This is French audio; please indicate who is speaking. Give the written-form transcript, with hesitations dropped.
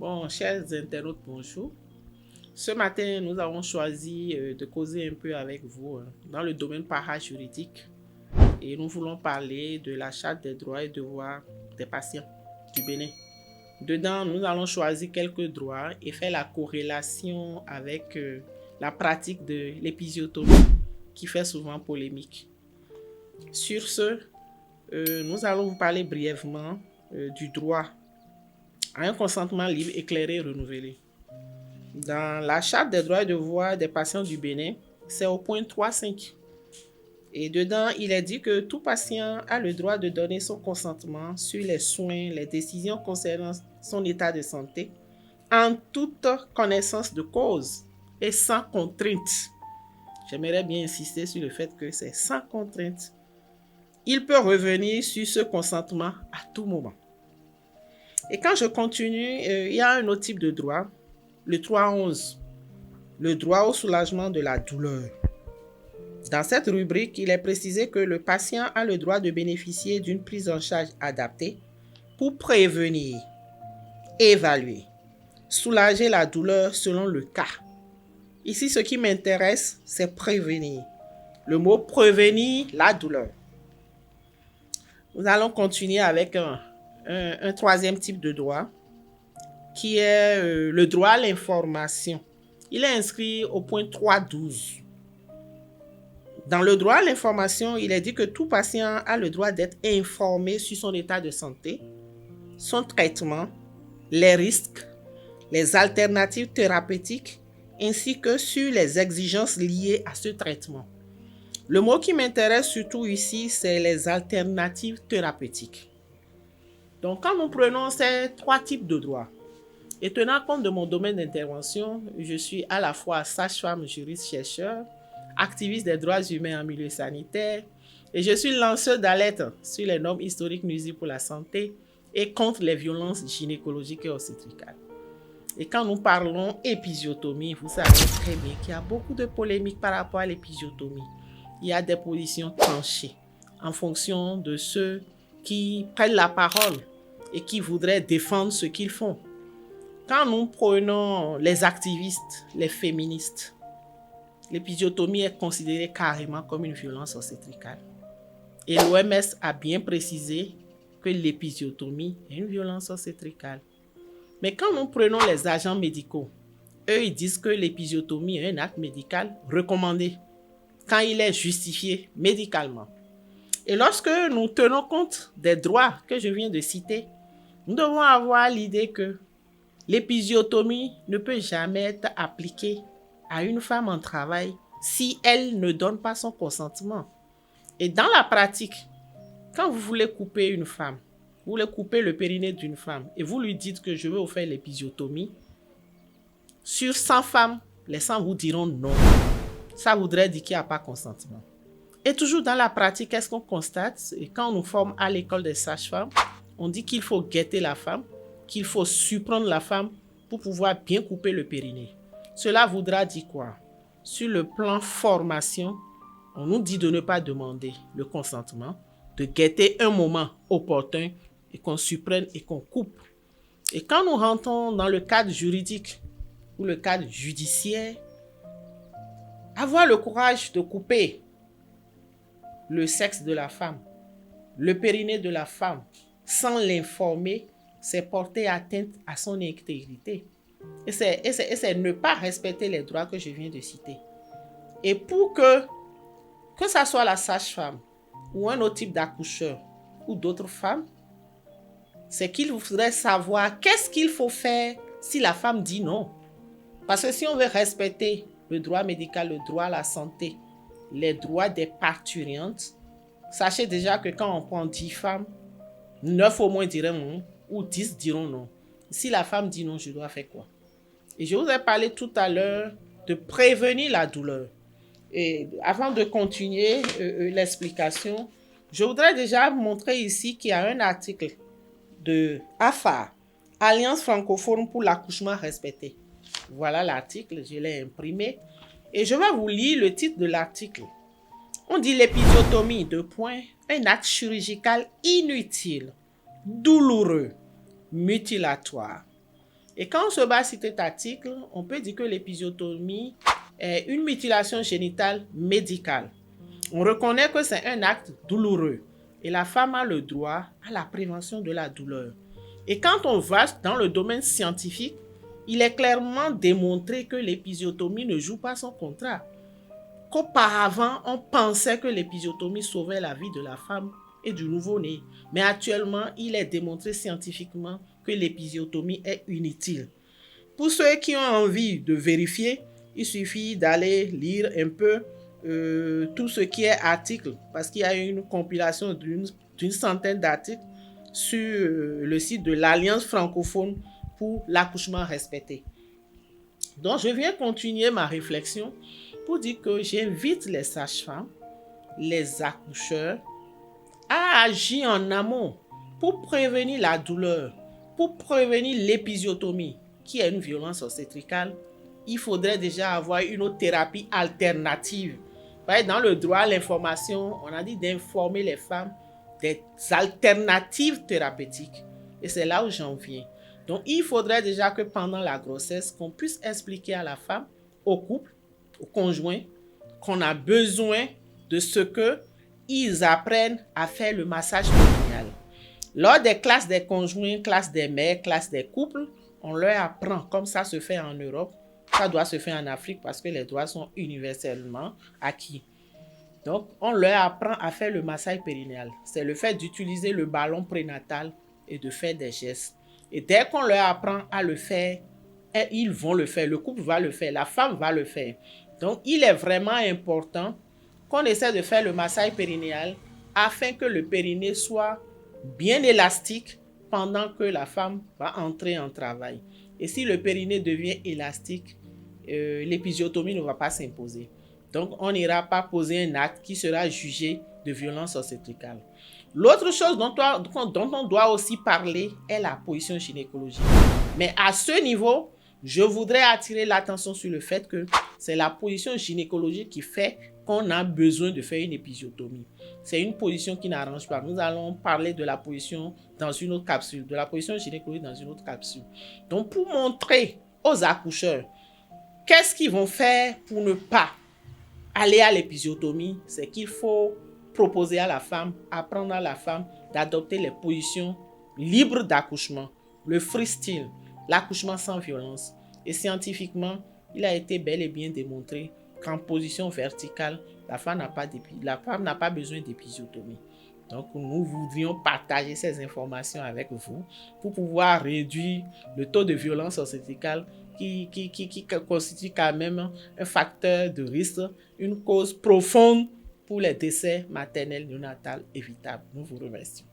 Speaker 1: Bon, chers internautes, bonjour. Ce matin, nous avons choisi de causer un peu avec vous dans le domaine parajuridique et nous voulons parler de la charte des droits et devoirs des patients du Bénin. Dedans, nous allons choisir quelques droits et faire la corrélation avec la pratique de l'épisiotomie qui fait souvent polémique. Sur ce, nous allons vous parler brièvement du droit à un consentement libre, éclairé et renouvelé. Dans la charte des droits et devoirs des patients du Bénin, c'est au point 3.5. Et dedans, il est dit que tout patient a le droit de donner son consentement sur les soins, les décisions concernant son état de santé, en toute connaissance de cause et sans contrainte. J'aimerais bien insister sur le fait que c'est sans contrainte. Il peut revenir sur ce consentement à tout moment. Et quand je continue, il y a un autre type de droit, le 3.11, le droit au soulagement de la douleur. Dans cette rubrique, il est précisé que le patient a le droit de bénéficier d'une prise en charge adaptée pour prévenir, évaluer, soulager la douleur selon le cas. Ici, ce qui m'intéresse, c'est prévenir. Le mot prévenir la douleur. Nous allons continuer avec un troisième type de droit qui est le droit à l'information. Il est inscrit au point 3.12. Dans le droit à l'information, il est dit que tout patient a le droit d'être informé sur son état de santé, son traitement, les risques, les alternatives thérapeutiques, ainsi que sur les exigences liées à ce traitement. Le mot qui m'intéresse surtout ici, c'est les alternatives thérapeutiques. Donc, quand nous prenons ces trois types de droits, et tenant compte de mon domaine d'intervention, je suis à la fois sage-femme, juriste, chercheur, activiste des droits humains en milieu sanitaire, et je suis lanceur d'alerte sur les normes historiques nuisibles pour la santé et contre les violences gynécologiques et obstétricales. Et quand nous parlons épisiotomie, vous savez très bien qu'il y a beaucoup de polémiques par rapport à l'épisiotomie. Il y a des positions tranchées en fonction de ceux qui prennent la parole et qui voudraient défendre ce qu'ils font. Quand nous prenons les activistes, les féministes, l'épisiotomie est considérée carrément comme une violence obstétricale. Et l'OMS a bien précisé que l'épisiotomie est une violence obstétricale. Mais quand nous prenons les agents médicaux, eux, ils disent que l'épisiotomie est un acte médical recommandé quand il est justifié médicalement. Et lorsque nous tenons compte des droits que je viens de citer, nous devons avoir l'idée que l'épisiotomie ne peut jamais être appliquée à une femme en travail si elle ne donne pas son consentement. Et dans la pratique, quand vous voulez couper une femme, vous voulez couper le périnée d'une femme et vous lui dites que je veux vous faire l'épisiotomie, sur 100 femmes, les 100 vous diront non. Ça voudrait dire qu'il n'y a pas consentement. Et toujours dans la pratique, qu'est-ce qu'on constate? Et quand on nous forme à l'école des sages-femmes, on dit qu'il faut guetter la femme, qu'il faut surprendre la femme pour pouvoir bien couper le périnée. Cela voudra dire quoi? Sur le plan formation, on nous dit de ne pas demander le consentement, de guetter un moment opportun et qu'on surprenne et qu'on coupe. Et quand nous rentrons dans le cadre juridique ou le cadre judiciaire, avoir le courage de couper le sexe de la femme, le périnée de la femme, sans l'informer, c'est porter atteinte à son intégrité. Et c'est ne pas respecter les droits que je viens de citer. Et pour que ça soit la sage-femme ou un autre type d'accoucheur ou d'autres femmes, c'est qu'il faudrait savoir qu'est-ce qu'il faut faire si la femme dit non. Parce que si on veut respecter le droit médical, le droit à la santé, les droits des parturientes, sachez déjà que quand on prend 10 femmes, 9 au moins diront non, ou 10 diront non. Si la femme dit non, je dois faire quoi? Et je vous ai parlé tout à l'heure de prévenir la douleur. Et avant de continuer l'explication, je voudrais déjà montrer ici qu'il y a un article de AFA, Alliance francophone pour l'accouchement respecté. Voilà l'article, je l'ai imprimé. Et je vais vous lire le titre de l'article. On dit l'épisiotomie, un acte chirurgical inutile, douloureux, mutilatoire, Et quand on se base sur cet article, on peut dire que l'épisiotomie est une mutilation génitale médicale. On reconnaît que c'est un acte douloureux et la femme a le droit à la prévention de la douleur. Et quand on va dans le domaine scientifique, il est clairement démontré que l'épisiotomie ne joue pas son contrat. Qu'auparavant, on pensait que l'épisiotomie sauvait la vie de la femme et du nouveau-né. Mais actuellement, il est démontré scientifiquement que l'épisiotomie est inutile. Pour ceux qui ont envie de vérifier, il suffit d'aller lire un peu tout ce qui est article, parce qu'il y a une compilation d'une centaine d'articles sur le site de l'Alliance francophone pour l'accouchement respecté. Donc, je viens continuer ma réflexion pour dire que j'invite les sages-femmes, les accoucheurs, à agir en amont pour prévenir la douleur, pour prévenir l'épisiotomie, qui est une violence obstétricale. Il faudrait déjà avoir une autre thérapie alternative. Dans le droit à l'information, on a dit d'informer les femmes des alternatives thérapeutiques. Et c'est là où j'en viens. Donc, il faudrait déjà que pendant la grossesse, qu'on puisse expliquer à la femme, au couple, au conjoint, qu'on a besoin de ce qu'ils apprennent à faire le massage périnéal. Lors des classes des conjoints, classes des mères, classes des couples, on leur apprend, comme ça se fait en Europe, ça doit se faire en Afrique parce que les droits sont universellement acquis. Donc, on leur apprend à faire le massage périnéal. C'est le fait d'utiliser le ballon prénatal et de faire des gestes. Et dès qu'on leur apprend à le faire, ils vont le faire. Le couple va le faire. La femme va le faire. Donc, il est vraiment important qu'on essaie de faire le massage périnéal afin que le périnée soit bien élastique pendant que la femme va entrer en travail. Et si le périnée devient élastique, l'épisiotomie ne va pas s'imposer. Donc, on n'ira pas poser un acte qui sera jugé de violence obstétricale. L'autre chose dont on doit aussi parler est la position gynécologique. Mais à ce niveau, je voudrais attirer l'attention sur le fait que c'est la position gynécologique qui fait qu'on a besoin de faire une épisiotomie. C'est une position qui n'arrange pas. Nous allons parler de la position dans une autre capsule, de la position gynécologique dans une autre capsule. Donc, pour montrer aux accoucheurs qu'est-ce qu'ils vont faire pour ne pas aller à l'épisiotomie, c'est qu'il faut proposer à la femme, apprendre à la femme d'adopter les positions libres d'accouchement, le freestyle, l'accouchement sans violence. Et scientifiquement, il a été bel et bien démontré qu'en position verticale, la femme n'a pas besoin d'épisiotomie. Donc, nous voudrions partager ces informations avec vous pour pouvoir réduire le taux de violence obstétricale qui constitue quand même un facteur de risque, une cause profonde pour les décès maternels néonatals évitables. Nous vous remercions.